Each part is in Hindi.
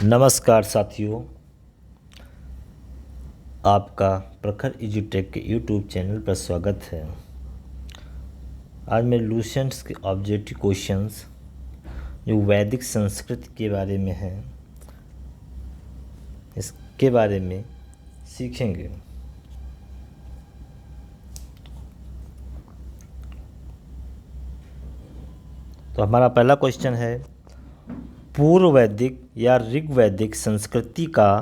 नमस्कार साथियों, आपका प्रखर एजुटेक के यूट्यूब चैनल पर स्वागत है। आज मैं लूसेंट्स के ऑब्जेक्टिव क्वेश्चंस जो वैदिक संस्कृत के बारे में हैं इसके बारे में सीखेंगे। तो हमारा पहला क्वेश्चन है, पूर्व वैदिक या ऋग्वैदिक संस्कृति का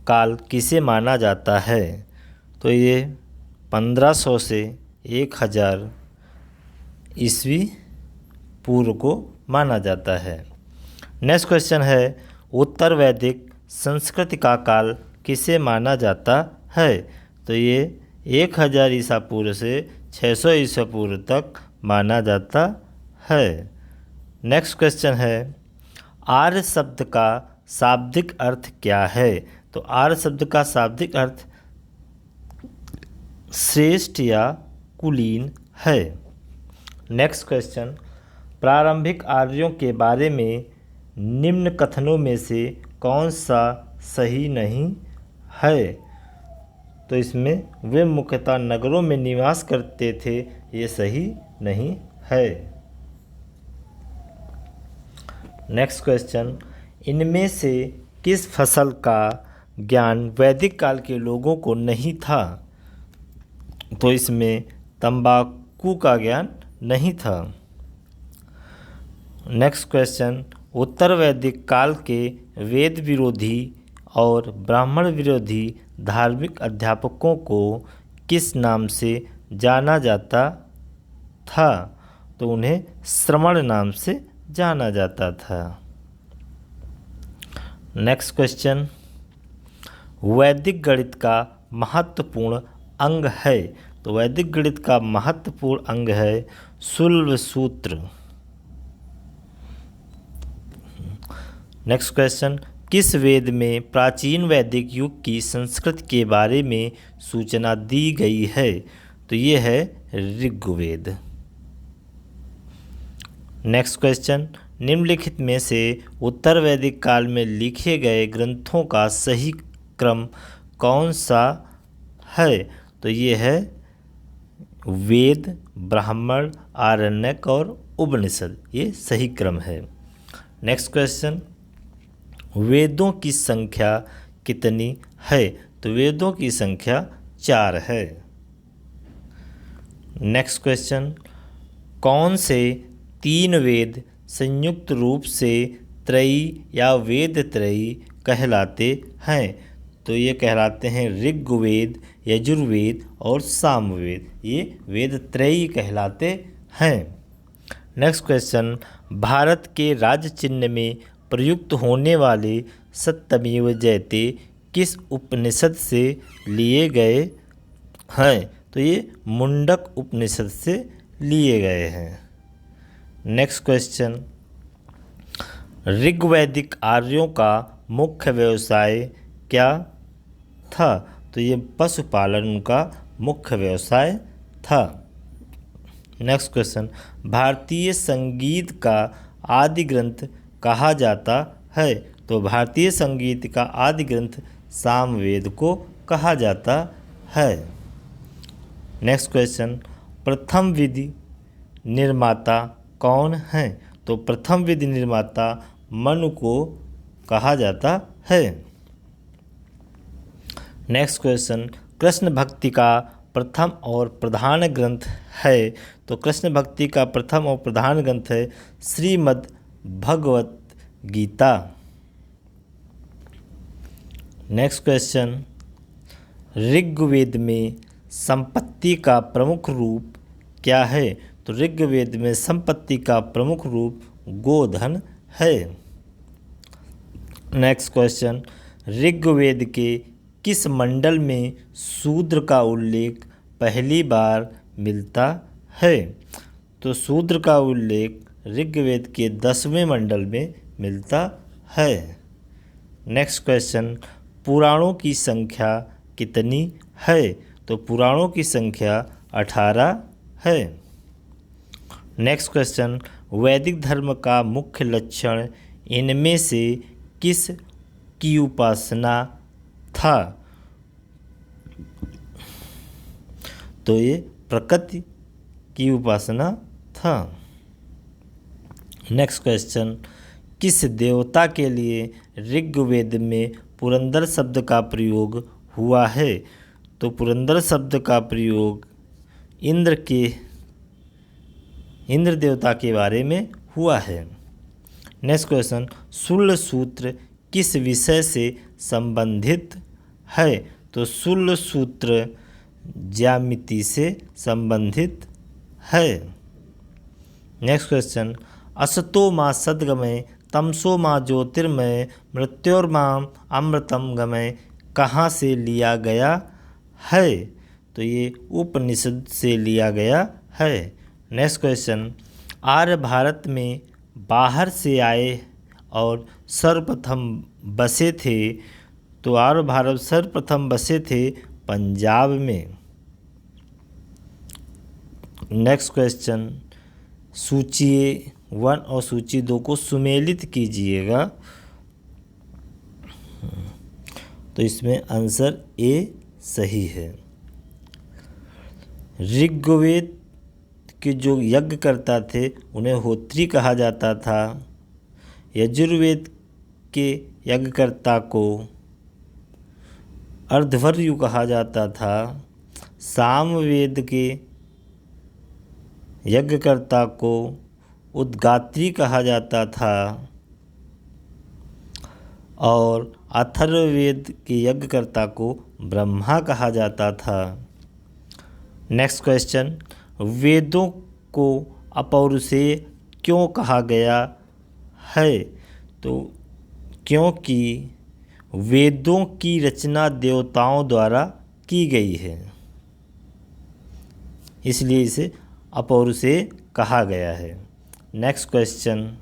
काल किसे माना जाता है? तो ये 1500 से 1000 ईस्वी पूर्व को माना जाता है। नेक्स्ट क्वेश्चन है, उत्तर वैदिक संस्कृति का काल किसे माना जाता है? तो ये 1000 ईसा पूर्व से 600 ईसा पूर्व तक माना जाता है। नेक्स्ट क्वेश्चन है, आर्य शब्द का शाब्दिक अर्थ क्या है? तो आर्य शब्द का शाब्दिक अर्थ श्रेष्ठ या कुलीन है। नेक्स्ट क्वेश्चन, प्रारंभिक आर्यों के बारे में निम्न कथनों में से कौन सा सही नहीं है? तो इसमें वे मुख्यतः नगरों में निवास करते थे, ये सही नहीं है। नेक्स्ट क्वेश्चन, इनमें से किस फसल का ज्ञान वैदिक काल के लोगों को नहीं था? तो इसमें तंबाकू का ज्ञान नहीं था। नेक्स्ट क्वेश्चन, उत्तर वैदिक काल के वेद विरोधी और ब्राह्मण विरोधी धार्मिक अध्यापकों को किस नाम से जाना जाता था? तो उन्हें श्रमण नाम से जाना जाता था। नेक्स्ट क्वेश्चन, वैदिक गणित का महत्वपूर्ण अंग है? तो वैदिक गणित का महत्वपूर्ण अंग है शुल्ब सूत्र। नेक्स्ट क्वेश्चन, किस वेद में प्राचीन वैदिक युग की संस्कृति के बारे में सूचना दी गई है? तो ये है ऋग्वेद। नेक्स्ट क्वेश्चन, निम्नलिखित में से उत्तर वैदिक काल में लिखे गए ग्रंथों का सही क्रम कौन सा है? तो ये है वेद, ब्राह्मण, आरण्यक और उपनिषद, ये सही क्रम है। नेक्स्ट क्वेश्चन, वेदों की संख्या कितनी है? तो वेदों की संख्या 4 है। नेक्स्ट क्वेश्चन, कौन से 3 वेद संयुक्त रूप से त्रयी या वेद त्रयी कहलाते हैं? तो ये कहलाते हैं ऋग्वेद, यजुर्वेद और सामवेद, ये वेद त्रयी कहलाते हैं। नेक्स्ट क्वेश्चन, भारत के राज्य चिन्ह में प्रयुक्त होने वाले सत्यमेव जयते किस उपनिषद से लिए गए हैं? तो ये मुंडक उपनिषद से लिए गए हैं। नेक्स्ट क्वेश्चन, ऋग्वैदिक आर्यों का मुख्य व्यवसाय क्या था? तो ये पशुपालन उनका मुख्य व्यवसाय था। नेक्स्ट क्वेश्चन, भारतीय संगीत का आदि ग्रंथ कहा जाता है? तो भारतीय संगीत का आदि ग्रंथ सामवेद को कहा जाता है। नेक्स्ट क्वेश्चन, प्रथम विधि निर्माता कौन है? तो प्रथम विधि निर्माता मनु को कहा जाता है। नेक्स्ट क्वेश्चन, कृष्ण भक्ति का प्रथम और प्रधान ग्रंथ है? तो कृष्ण भक्ति का प्रथम और प्रधान ग्रंथ है श्रीमद् भगवत गीता। नेक्स्ट क्वेश्चन, ऋग्वेद में संपत्ति का प्रमुख रूप क्या है? तो ऋग्वेद में संपत्ति का प्रमुख रूप गोधन है। नेक्स्ट क्वेश्चन, ऋग्वेद के किस मंडल में शूद्र का उल्लेख पहली बार मिलता है? तो शूद्र का उल्लेख ऋग्वेद के 10वें मंडल में मिलता है। नेक्स्ट क्वेश्चन, पुराणों की संख्या कितनी है? तो पुराणों की संख्या 18 है। नेक्स्ट क्वेश्चन, वैदिक धर्म का मुख्य लक्षण इनमें से किस की उपासना था। तो ये प्रकृति की उपासना था। नेक्स्ट क्वेश्चन, किस देवता के लिए ऋग्वेद में पुरंदर शब्द का प्रयोग हुआ है? तो पुरंदर शब्द का प्रयोग इंद्र देवता के बारे में हुआ है। नेक्स्ट क्वेश्चन, शूल सूत्र किस विषय से संबंधित है? तो शूल सूत्र ज्यामिति से संबंधित है। नेक्स्ट क्वेश्चन, असतो मां सद्गमय तमसो मां ज्योतिर्मय मृत्योर्मां अमृतम गमय कहाँ से लिया गया है? तो ये उपनिषद से लिया गया है। नेक्स्ट क्वेश्चन, आर्य भारत में बाहर से आए और सर्वप्रथम बसे थे। तो आर्य भारत सर्वप्रथम बसे थे पंजाब में। नेक्स्ट क्वेश्चन, सूची 1 और सूची 2 को सुमेलित कीजिएगा। तो इसमें आंसर ए सही है। ऋग्वेद के जो यज्ञ करता थे उन्हें होत्री कहा जाता था। यजुर्वेद के यज्ञकर्ता को अर्धवर्यु कहा जाता था। सामवेद के यज्ञकर्ता को उद्गात्री कहा जाता था और अथर्ववेद के यज्ञकर्ता को ब्रह्मा कहा जाता था। नेक्स्ट क्वेश्चन, वेदों को अपौरुषेय क्यों कहा गया है? तो क्योंकि वेदों की रचना देवताओं द्वारा की गई है, इसलिए इसे अपौरुषेय कहा गया है। नेक्स्ट क्वेश्चन,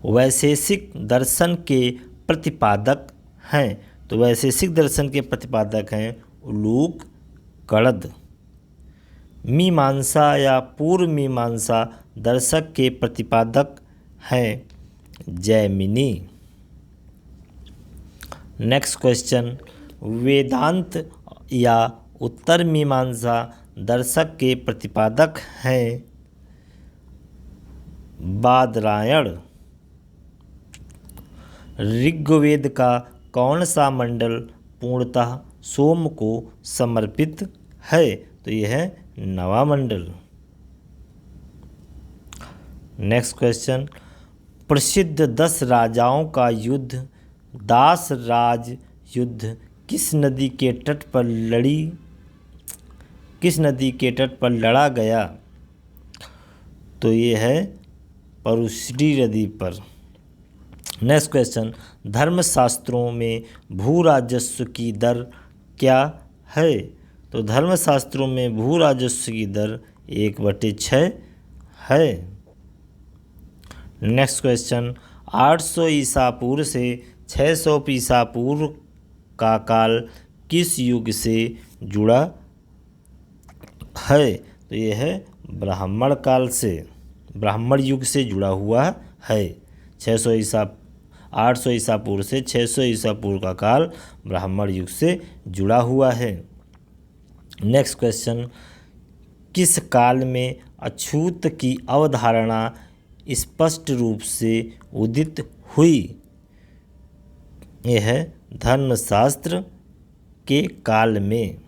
वैशेषिक दर्शन के प्रतिपादक हैं। तो वैशेषिक दर्शन के प्रतिपादक हैं उलूक, कणद। मीमांसा या पूर्व मीमांसा दर्शक के प्रतिपादक हैं जैमिनी। नेक्स्ट क्वेश्चन, वेदांत या उत्तर मीमांसा दर्शक के प्रतिपादक हैं बादरायण। ऋग्वेद का कौन सा मंडल पूर्णतः सोम को समर्पित है? तो यह है नवा मंडल। नेक्स्ट क्वेश्चन, प्रसिद्ध 10 राजाओं का युद्ध दास राज युद्ध किस नदी के तट पर लड़ा गया? तो ये है परुश्री नदी पर। नेक्स्ट क्वेश्चन, धर्मशास्त्रों में भू राजस्व की दर क्या है? तो धर्मशास्त्रों में भू राजस्व की दर 1/6 है। नेक्स्ट क्वेश्चन, 800 ईसा पूर्व से 600 ईसा पूर्व का काल किस युग से जुड़ा है? तो यह है ब्राह्मण काल से, ब्राह्मण युग से जुड़ा हुआ है। 800 ईसा पूर्व से 600 ईसा पूर्व का काल ब्राह्मण युग से जुड़ा हुआ है। नेक्स्ट क्वेश्चन, किस काल में अछूत की अवधारणा स्पष्ट रूप से उदित हुई? यह है धर्मशास्त्र के काल में।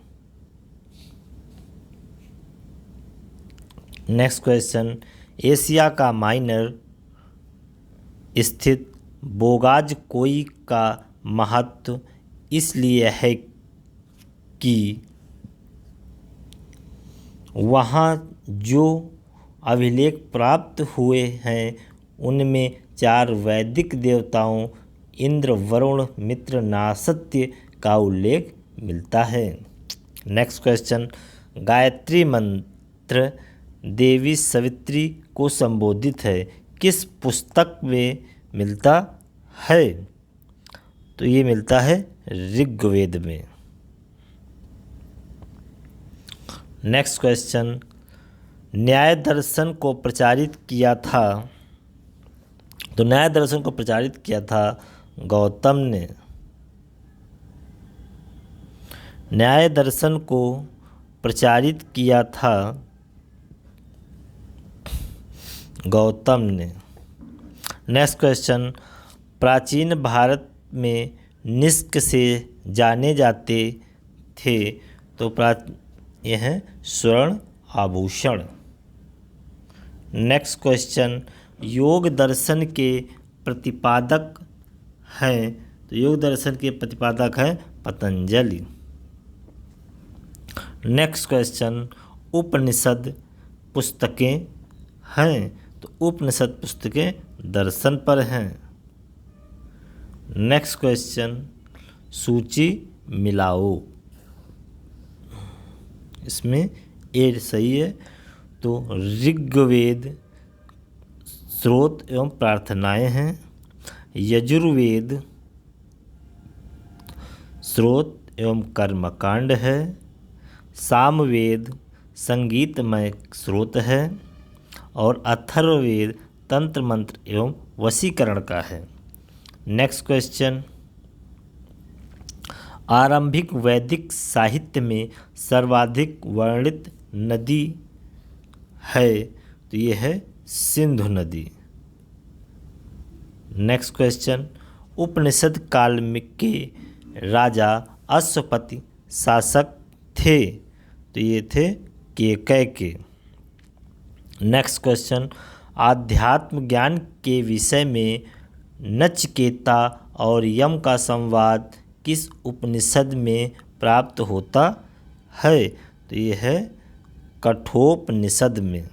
नेक्स्ट क्वेश्चन, एशिया का माइनर स्थित बोगाज कोई का महत्व इसलिए है कि वहाँ जो अभिलेख प्राप्त हुए हैं उनमें 4 वैदिक देवताओं इंद्र, वरुण, मित्र, नासत्य का उल्लेख मिलता है। नेक्स्ट क्वेश्चन, गायत्री मंत्र देवी सवित्री को संबोधित है किस पुस्तक में मिलता है? तो ये मिलता है ऋग्वेद में। नेक्स्ट क्वेश्चन, न्याय दर्शन को प्रचारित किया था तो न्याय दर्शन को प्रचारित किया था गौतम ने। न्याय दर्शन को प्रचारित किया था गौतम ने। नेक्स्ट क्वेश्चन, प्राचीन भारत में निष्क से जाने जाते थे तो यह है स्वर्ण आभूषण। नेक्स्ट क्वेश्चन, योग दर्शन के प्रतिपादक हैं तो योग दर्शन के प्रतिपादक हैं पतंजलि। नेक्स्ट क्वेश्चन, उपनिषद पुस्तकें हैं तो उपनिषद पुस्तकें दर्शन पर हैं। नेक्स्ट क्वेश्चन, सूची मिलाओ, इसमें ए सही है। तो ऋग्वेद स्रोत एवं प्रार्थनाएं हैं, यजुर्वेद स्रोत एवं कर्मकांड है, सामवेद संगीतमय स्रोत है और अथर्ववेद तंत्र मंत्र एवं वशीकरण का है। नेक्स्ट क्वेश्चन, आरंभिक वैदिक साहित्य में सर्वाधिक वर्णित नदी है तो ये है सिंधु नदी। नेक्स्ट क्वेश्चन, उपनिषद काल में के राजा अश्वपति शासक थे तो ये थे केकय के। नेक्स्ट क्वेश्चन, आध्यात्म ज्ञान के विषय में नचिकेता और यम का संवाद किस उपनिषद में प्राप्त होता है तो ये है कठोपनिषद में।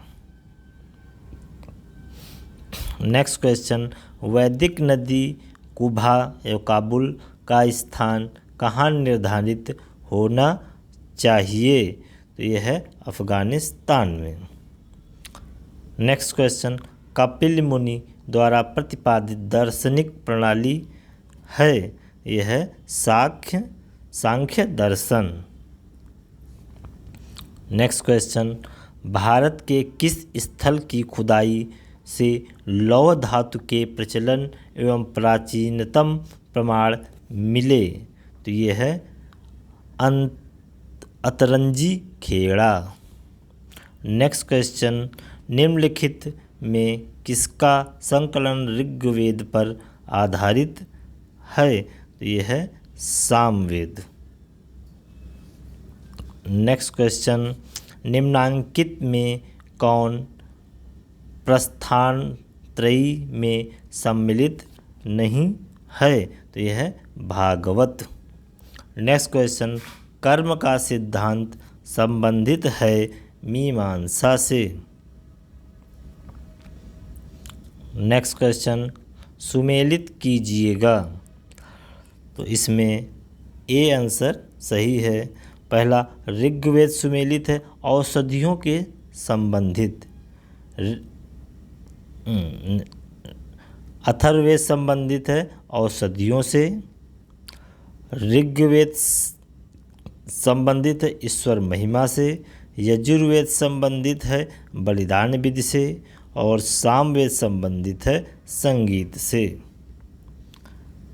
नेक्स्ट क्वेश्चन, वैदिक नदी कुभा एवं काबुल का स्थान कहाँ निर्धारित होना चाहिए तो यह है अफगानिस्तान में। नेक्स्ट क्वेश्चन, कपिल मुनि द्वारा प्रतिपादित दार्शनिक प्रणाली है यह है सांख्य दर्शन। नेक्स्ट क्वेश्चन, भारत के किस स्थल की खुदाई से लौह धातु के प्रचलन एवं प्राचीनतम प्रमाण मिले तो ये है अतरंजी खेड़ा। नेक्स्ट क्वेश्चन, निम्नलिखित में किसका संकलन ऋग्वेद पर आधारित है तो ये है सामवेद। नेक्स्ट क्वेश्चन, निम्नांकित में कौन प्रस्थान त्रयी में सम्मिलित नहीं है तो यह है भागवत। नेक्स्ट क्वेश्चन, कर्म का सिद्धांत संबंधित है मीमांसा से। नेक्स्ट क्वेश्चन, सुमेलित कीजिएगा तो इसमें ए आंसर सही है। पहला, ऋग्वेद सुमेलित है औषधियों के संबंधित, अथर्ववेद संबंधित है औषधियों से, ऋग्वेद संबंधित है ईश्वर महिमा से, यजुर्वेद संबंधित है बलिदान विधि से और सामवेद संबंधित है संगीत से।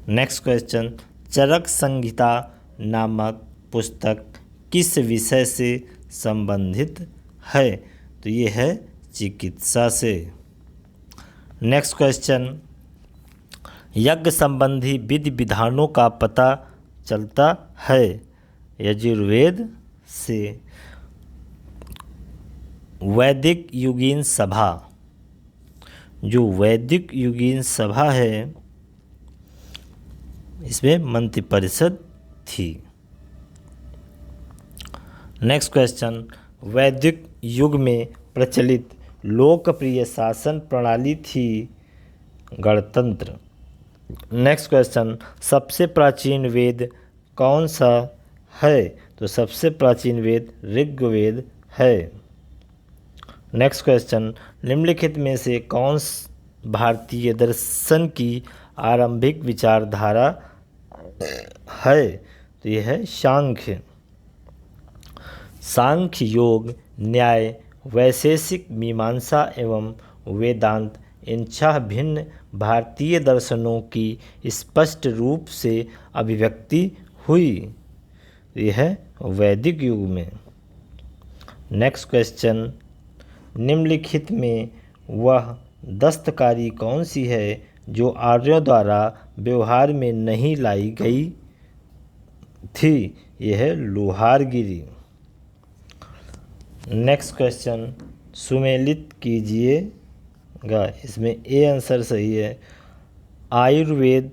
नेक्स्ट क्वेश्चन, चरक संहिता नामक पुस्तक किस विषय से संबंधित है तो ये है चिकित्सा से। नेक्स्ट क्वेश्चन, यज्ञ संबंधी विधि विधानों का पता चलता है यजुर्वेद से। वैदिक युगीन सभा, जो वैदिक युगीन सभा है इसमें मंत्रिपरिषद थी। नेक्स्ट क्वेश्चन, वैदिक युग में प्रचलित लोकप्रिय शासन प्रणाली थी गणतंत्र। नेक्स्ट क्वेश्चन, सबसे प्राचीन वेद कौन सा है तो सबसे प्राचीन वेद ऋग्वेद है। नेक्स्ट क्वेश्चन, निम्नलिखित में से कौन भारतीय दर्शन की आरंभिक विचारधारा है तो यह है सांख्य। सांख्य योग न्याय वैशेषिक मीमांसा एवं वेदांत इन 6 भिन्न भारतीय दर्शनों की स्पष्ट रूप से अभिव्यक्ति हुई? यह है वैदिक युग में। नेक्स्ट क्वेश्चन, निम्नलिखित में वह दस्तकारी कौन सी है जो आर्यों द्वारा व्यवहार में नहीं लाई गई थी? यह है लोहारगिरी। नेक्स्ट क्वेश्चन, सुमेलित कीजिएगा। इसमें ए आंसर सही है। आयुर्वेद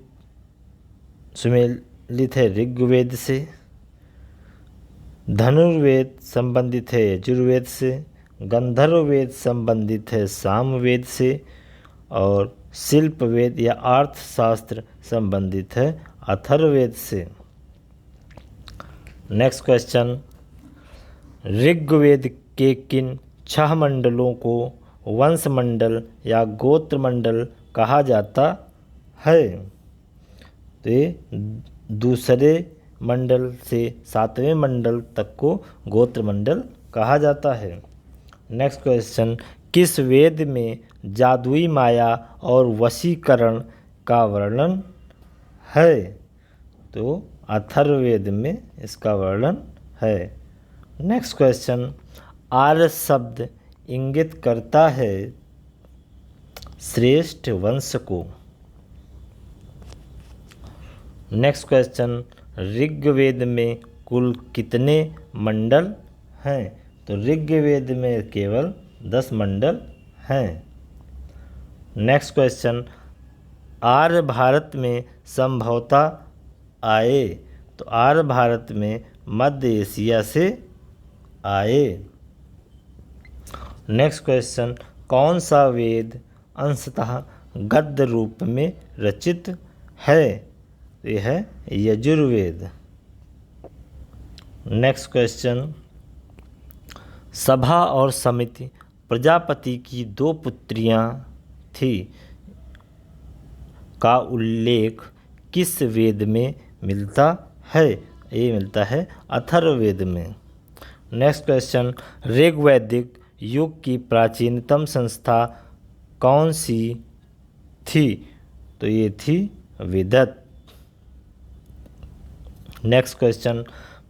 सुमेलित है ऋग्वेद से, धनुर्वेद संबंधित है यजुर्वेद से, गंधर्ववेद संबंधित है सामवेद से, और शिल्पवेद या अर्थशास्त्र संबंधित है अथर्ववेद से। नेक्स्ट क्वेश्चन, ऋग्वेद के किन 6 मंडलों को वंश मंडल या गोत्र मंडल कहा जाता है? तो ये दूसरे मंडल से 7वें मंडल तक को गोत्र मंडल कहा जाता है। नेक्स्ट क्वेश्चन, किस वेद में जादुई माया और वशीकरण का वर्णन है? तो अथर्ववेद में इसका वर्णन है। नेक्स्ट क्वेश्चन, आर्य शब्द इंगित करता है श्रेष्ठ वंश को। नेक्स्ट क्वेश्चन, ऋग्वेद में कुल कितने मंडल हैं? तो ऋग्वेद में केवल 10 मंडल हैं। नेक्स्ट क्वेश्चन, आर्य भारत में संभवतः आए? तो आर्य भारत में मध्य एशिया से आए। नेक्स्ट क्वेश्चन, कौन सा वेद अंशतः गद्य रूप में रचित है? यह है यजुर्वेद। नेक्स्ट क्वेश्चन, सभा और समिति प्रजापति की 2 पुत्रियां थी का उल्लेख किस वेद में मिलता है? ये मिलता है अथर्ववेद में। नेक्स्ट क्वेश्चन, ऋग्वैदिक युग की प्राचीनतम संस्था कौन सी थी? तो ये थी वेदत। नेक्स्ट क्वेश्चन,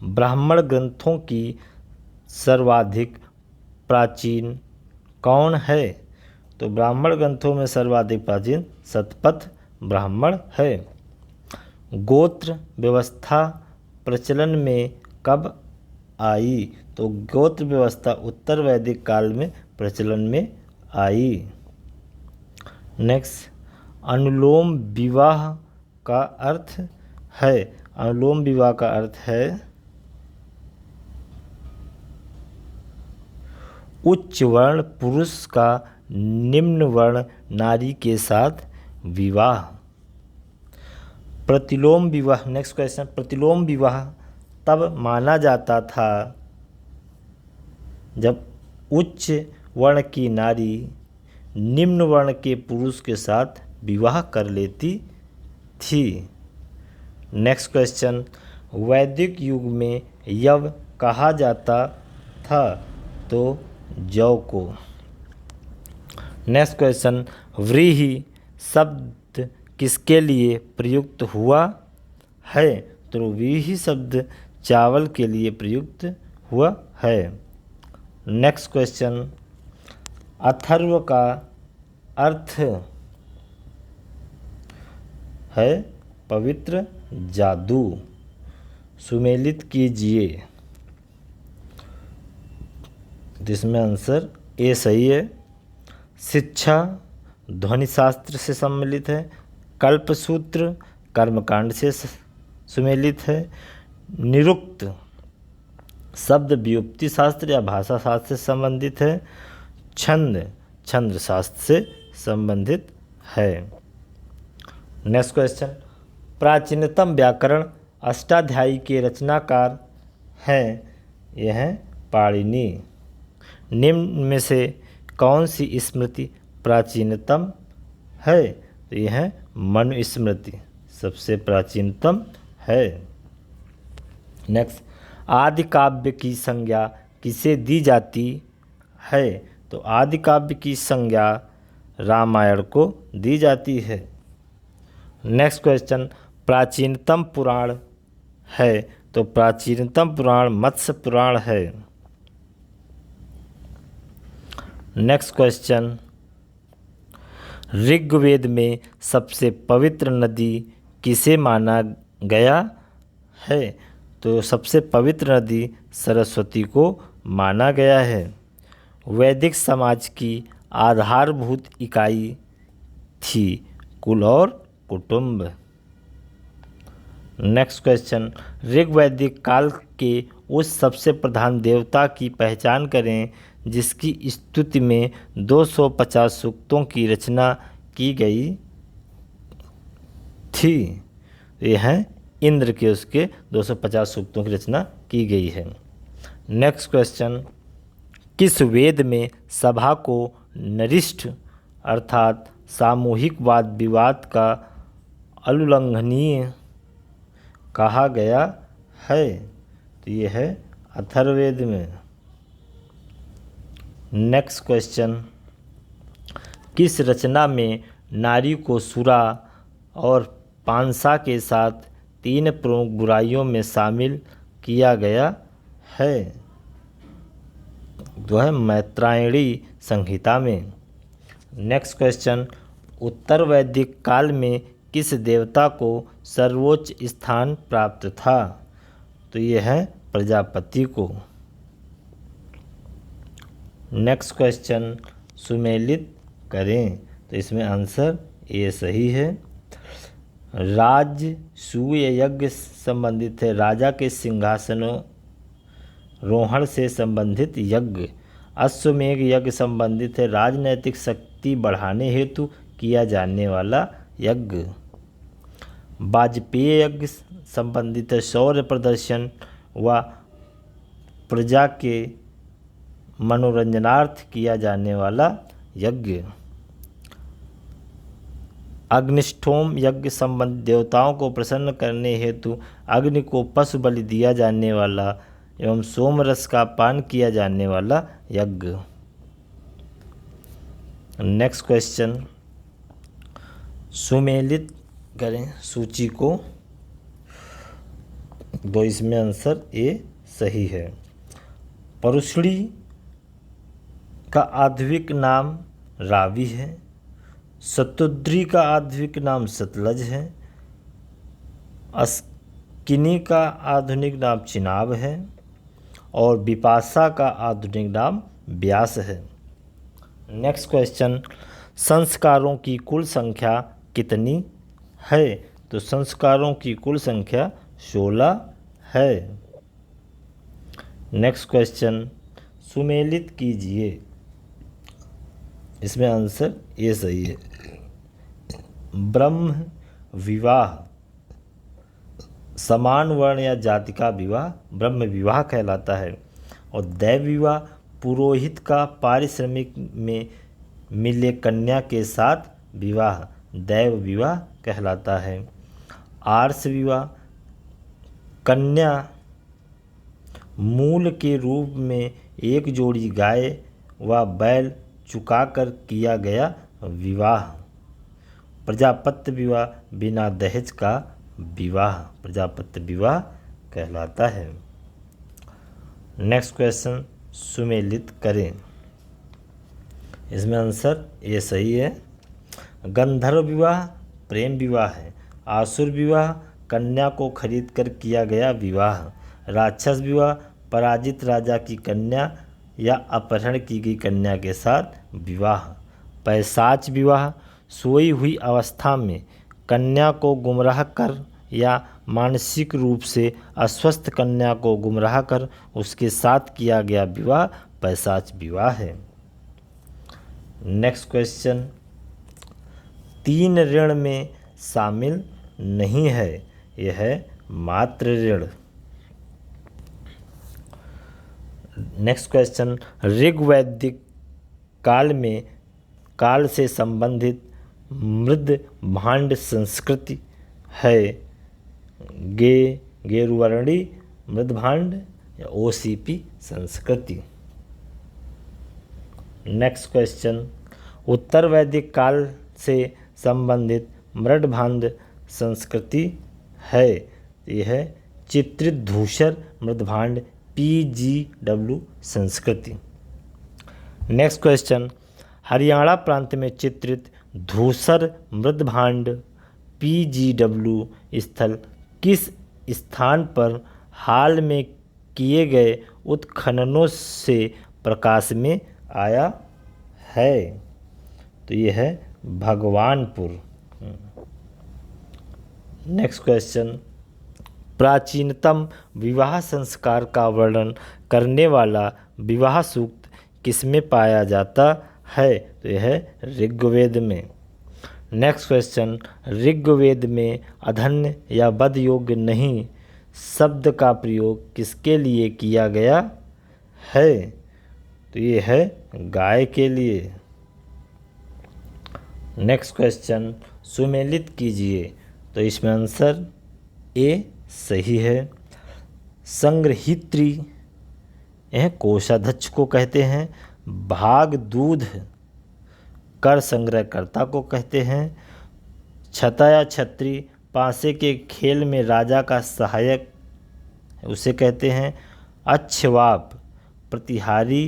ब्राह्मण ग्रंथों की सर्वाधिक प्राचीन कौन है? तो ब्राह्मण ग्रंथों में सर्वाधिक प्राचीन शतपथ ब्राह्मण है। गोत्र व्यवस्था प्रचलन में कब आई? तो गोत्र व्यवस्था उत्तर वैदिक काल में प्रचलन में आई। नेक्स्ट, अनुलोम विवाह का अर्थ है? अनुलोम विवाह का अर्थ है उच्च वर्ण पुरुष का निम्न वर्ण नारी के साथ विवाह। प्रतिलोम विवाह। नेक्स्ट क्वेश्चन, प्रतिलोम विवाह तब माना जाता था जब उच्च वर्ण की नारी निम्न वर्ण के पुरुष के साथ विवाह कर लेती थी। नेक्स्ट क्वेश्चन, वैदिक युग में यव कहा जाता था? तो जौ को। नेक्स्ट क्वेश्चन, व्रीहि शब्द किसके लिए प्रयुक्त हुआ है? तो व्रीहि शब्द चावल के लिए प्रयुक्त हुआ है। नेक्स्ट क्वेश्चन, अथर्व का अर्थ है पवित्र जादू। सुमेलित कीजिए। जिसमें आंसर ए सही है। शिक्षा ध्वनिशास्त्र से सम्मिलित है। कल्पसूत्र कर्मकांड से सुमेलित है। निरुक्त शब्द व्युत्पत्ति शास्त्र या भाषा शास्त्र से संबंधित है। छंद छंद शास्त्र से संबंधित है। नेक्स्ट क्वेश्चन, प्राचीनतम व्याकरण अष्टाध्यायी के रचनाकार हैं? यह है पाणिनि। निम्न में से कौन सी स्मृति प्राचीनतम है? तो यह है मनुस्मृति सबसे प्राचीनतम है। नेक्स्ट, आदि काव्य की संज्ञा किसे दी जाती है? तो आदि काव्य की संज्ञा रामायण को दी जाती है। नेक्स्ट क्वेश्चन, प्राचीनतम पुराण है तो प्राचीनतम पुराण मत्स्य पुराण है। नेक्स्ट क्वेश्चन, ऋग्वेद में सबसे पवित्र नदी किसे माना गया है तो सबसे पवित्र नदी सरस्वती को माना गया है। वैदिक समाज की आधारभूत इकाई थी कुल और कुटुंब। नेक्स्ट क्वेश्चन, ऋग्वैदिक काल के उस सबसे प्रधान देवता की पहचान करें जिसकी स्तुति में 250 सूक्तों की रचना की गई थी। यह है इंद्र के, उसके 250 सूक्तों की रचना की गई है। नेक्स्ट क्वेश्चन, किस वेद में सभा को नरिष्ठ अर्थात सामूहिक वाद विवाद का अनुल्लंघनीय कहा गया है तो यह है अथर्ववेद में। नेक्स्ट क्वेश्चन, किस रचना में नारी को सुरा और पांसा के साथ 3 प्रमुख बुराइयों में शामिल किया गया है तो है मैत्रायणी संहिता में। नेक्स्ट क्वेश्चन, उत्तर वैदिक काल में किस देवता को सर्वोच्च स्थान प्राप्त था तो यह है प्रजापति को। नेक्स्ट क्वेश्चन, सुमेलित करें तो इसमें आंसर ये सही है। राजसूय यज्ञ संबंधित है, राजा के सिंहासनों रोहण से संबंधित यज्ञ। अश्वमेघ यज्ञ संबंधित है, राजनैतिक शक्ति बढ़ाने हेतु किया जाने वाला यज्ञ। वाजपेय यज्ञ संबंधित है, शौर्य प्रदर्शन व प्रजा के मनोरंजनार्थ किया जाने वाला यज्ञ। अग्निष्ठोम यज्ञ संबंधित देवताओं को प्रसन्न करने हेतु अग्नि को पशु बलि दिया जाने वाला एवं सोमरस का पान किया जाने वाला यज्ञ। नेक्स्ट क्वेश्चन, सुमेलित करें सूची को तो इसमें आंसर ए सही है। परुष्णी का आधुनिक नाम रावी है, शतुद्री का आधुनिक नाम सतलज है, अस्किनी का आधुनिक नाम चिनाब है और बिपाशा का आधुनिक नाम व्यास है। नेक्स्ट क्वेश्चन, संस्कारों की कुल संख्या कितनी है तो संस्कारों की कुल संख्या 16 है। नेक्स्ट क्वेश्चन, सुमेलित कीजिए, इसमें आंसर ये सही है। ब्रह्म विवाह समान वर्ण या जाति का विवाह ब्रह्म विवाह कहलाता है और दैव विवाह पुरोहित का पारिश्रमिक में मिले कन्या के साथ विवाह दैव विवाह कहलाता है। आर्ष विवाह कन्या मूल के रूप में एक जोड़ी गाय व बैल चुकाकर किया गया विवाह। प्रजापत्य विवाह बिना दहेज का विवाह प्रजापत्य विवाह कहलाता है। नेक्स्ट क्वेश्चन, सुमेलित करें, इसमें आंसर ये सही है। गंधर्व विवाह प्रेम विवाह है। आसुर विवाह कन्या को खरीद कर किया गया विवाह। राक्षस विवाह पराजित राजा की कन्या या अपहरण की गई कन्या के साथ विवाह। पैशाच विवाह सोई हुई अवस्था में कन्या को गुमराह कर या मानसिक रूप से अस्वस्थ कन्या को गुमराह कर उसके साथ किया गया विवाह पैशाच विवाह है। नेक्स्ट क्वेश्चन, 3 ऋण में शामिल नहीं है, यह है मातृ ऋण। नेक्स्ट क्वेश्चन, ऋग्वैदिक काल से संबंधित मृद भांड संस्कृति है गेरुवर्णी मृद भांड या ओसीपी संस्कृति। नेक्स्ट क्वेश्चन, उत्तर वैदिक काल से संबंधित मृदभांड संस्कृति है। यह है चित्रित धूसर मृदभांड PGW संस्कृति। नेक्स्ट क्वेश्चन, हरियाणा प्रांत में चित्रित धूसर मृदभांड PGW स्थल किस स्थान पर हाल में किए गए उत्खननों से प्रकाश में आया है? तो यह है भगवानपुर। नेक्स्ट क्वेश्चन, प्राचीनतम विवाह संस्कार का वर्णन करने वाला विवाह सूक्त किसमें पाया जाता है? तो यह है ऋग्वेद में। नेक्स्ट क्वेश्चन, ऋग्वेद में अधन्य या वध योग्य नहीं शब्द का प्रयोग किसके लिए किया गया है? तो ये है गाय के लिए। नेक्स्ट क्वेश्चन, सुमेलित कीजिए। तो इसमें आंसर ए सही है। संग्रहित्री यह कोषाध्यक्ष को कहते हैं। भाग दूध कर संग्रहकर्ता को कहते हैं। छता या छत्री पासे के खेल में राजा का सहायक उसे कहते हैं। अच्छवाप प्रतिहारी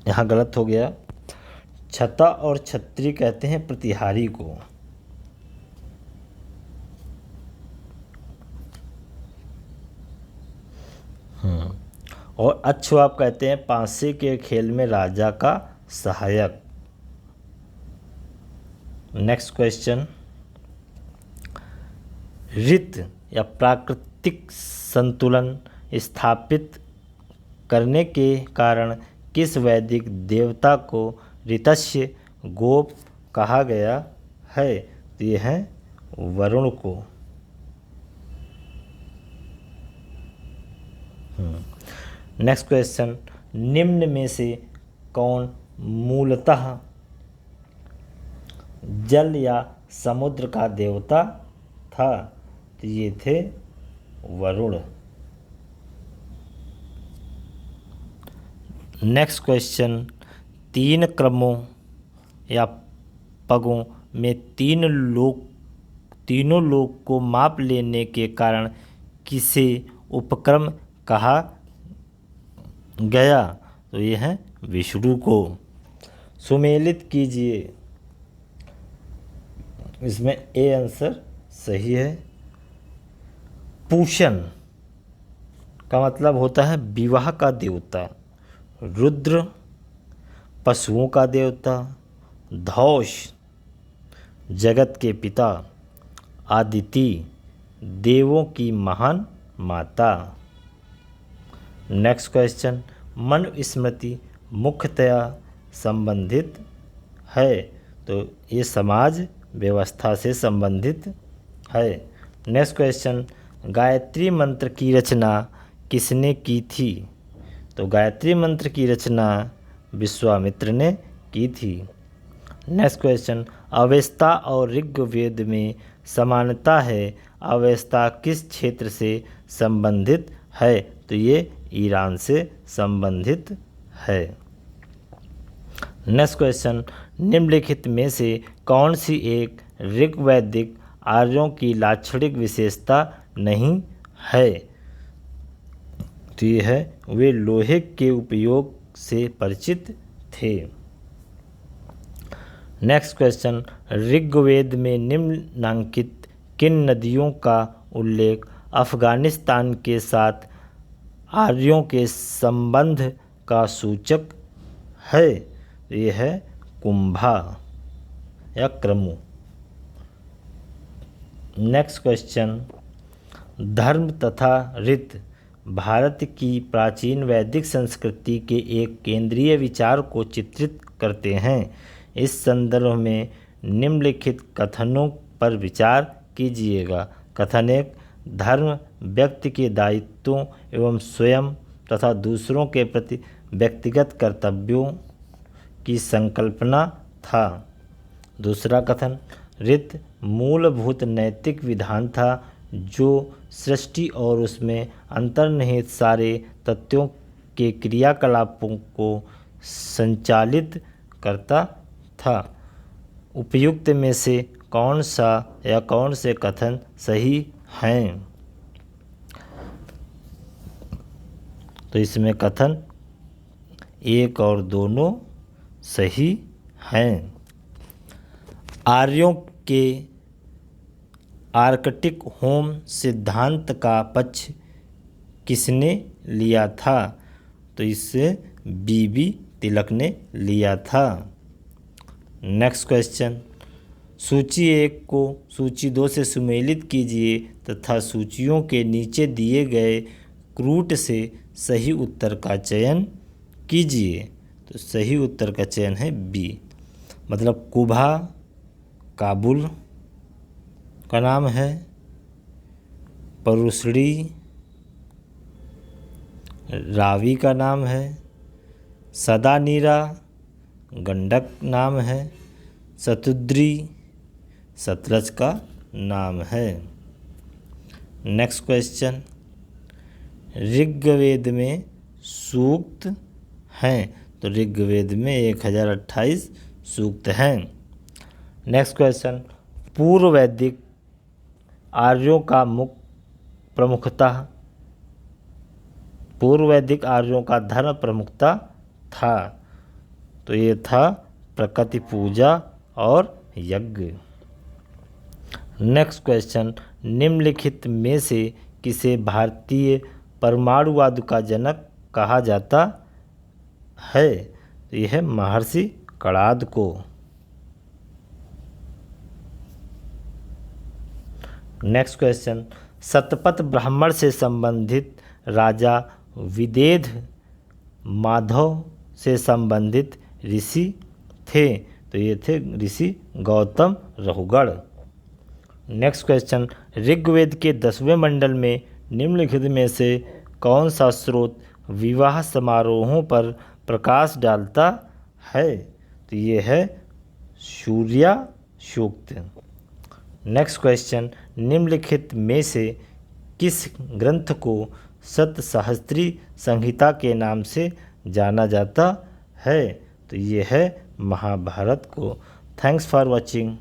यहाँ गलत हो गया, छता और छत्री कहते हैं प्रतिहारी को। और अच्छवाप कहते हैं पासे के खेल में राजा का सहायक। नेक्स्ट क्वेश्चन, ऋत या प्राकृतिक संतुलन स्थापित करने के कारण किस वैदिक देवता को ऋतस्य गोप कहा गया है? तो यह है वरुण को। नेक्स्ट क्वेश्चन, निम्न में से कौन मूलतः जल या समुद्र का देवता था? तो ये थे वरुण। नेक्स्ट क्वेश्चन, तीन क्रमों या पगों में तीनों लोक को माप लेने के कारण किसे उपक्रम कहा गया? तो यह है विष्णु को। सुमेलित कीजिए। इसमें ए आंसर सही है। पूषण का मतलब होता है विवाह का देवता। रुद्र पशुओं का देवता। धौष जगत के पिता। आदिति देवों की महान माता। नेक्स्ट क्वेश्चन, मनुस्मृति मुख्यतया संबंधित है? तो ये समाज व्यवस्था से संबंधित है। नेक्स्ट क्वेश्चन, गायत्री मंत्र की रचना किसने की थी? तो गायत्री मंत्र की रचना विश्वामित्र ने की थी। नेक्स्ट क्वेश्चन, अवेस्ता और ऋग्वेद में समानता है। अवेस्ता किस क्षेत्र से संबंधित है? तो ये ईरान से संबंधित है। नेक्स्ट क्वेश्चन, निम्नलिखित में से कौन सी एक ऋग्वैदिक आर्यों की लाक्षणिक विशेषता नहीं है? तो ये है वे लोहे के उपयोग से परिचित थे। नेक्स्ट क्वेश्चन, ऋग्वेद में निम्नांकित किन नदियों का उल्लेख अफगानिस्तान के साथ आर्यों के संबंध का सूचक है? ये है कुंभा या क्रमु। नेक्स्ट क्वेश्चन, धर्म तथा रीत भारत की प्राचीन वैदिक संस्कृति के एक केंद्रीय विचार को चित्रित करते हैं। इस संदर्भ में निम्नलिखित कथनों पर विचार कीजिएगा। कथन 1, धर्म व्यक्ति के दायित्वों एवं स्वयं तथा दूसरों के प्रति व्यक्तिगत कर्तव्यों की संकल्पना था। दूसरा कथन, रीत मूलभूत नैतिक विधान था जो सृष्टि और उसमें अंतर्निहित सारे तत्वों के क्रियाकलापों को संचालित करता था। उपयुक्त में से कौन सा या कौन से कथन सही हैं? तो इसमें कथन एक और दोनों सही हैं। आर्यों के आर्कटिक होम सिद्धांत का पक्ष किसने लिया था? तो इससे बीबी तिलक ने लिया था। नेक्स्ट क्वेश्चन, सूची 1 को सूची 2 से सुमेलित कीजिए तथा सूचियों के नीचे दिए गए क्रूट से सही उत्तर का चयन कीजिए। तो सही उत्तर का चयन है बी, मतलब कुबा काबुल का नाम है, परुसड़ी रावी का नाम है, सदानीरा गंडक नाम है, शतुद्री सतलज का नाम है। नेक्स्ट क्वेश्चन, ऋग्वेद में सूक्त हैं? तो ऋग्वेद में 1028 सूक्त हैं। नेक्स्ट क्वेश्चन, पूर्व वैदिक आर्यों का पूर्व वैदिक आर्यों का धर्म प्रमुखता था? तो ये था प्रकृति पूजा और यज्ञ। नेक्स्ट क्वेश्चन, निम्नलिखित में से किसे भारतीय परमाणुवाद का जनक कहा जाता है? तो यह है महर्षि कणाद को। नेक्स्ट क्वेश्चन, शतपथ ब्राह्मण से संबंधित राजा विदेध माधव से संबंधित ऋषि थे? तो ये थे ऋषि गौतम रहुगढ़। नेक्स्ट क्वेश्चन, ऋग्वेद के 10वें मंडल में निम्नलिखित में से कौन सा स्रोत विवाह समारोहों पर प्रकाश डालता है? तो ये है सूर्या सूक्त। नेक्स्ट क्वेश्चन, निम्नलिखित में से किस ग्रंथ को सतसहस्त्री संहिता के नाम से जाना जाता है? तो ये है महाभारत को। Thanks for watching.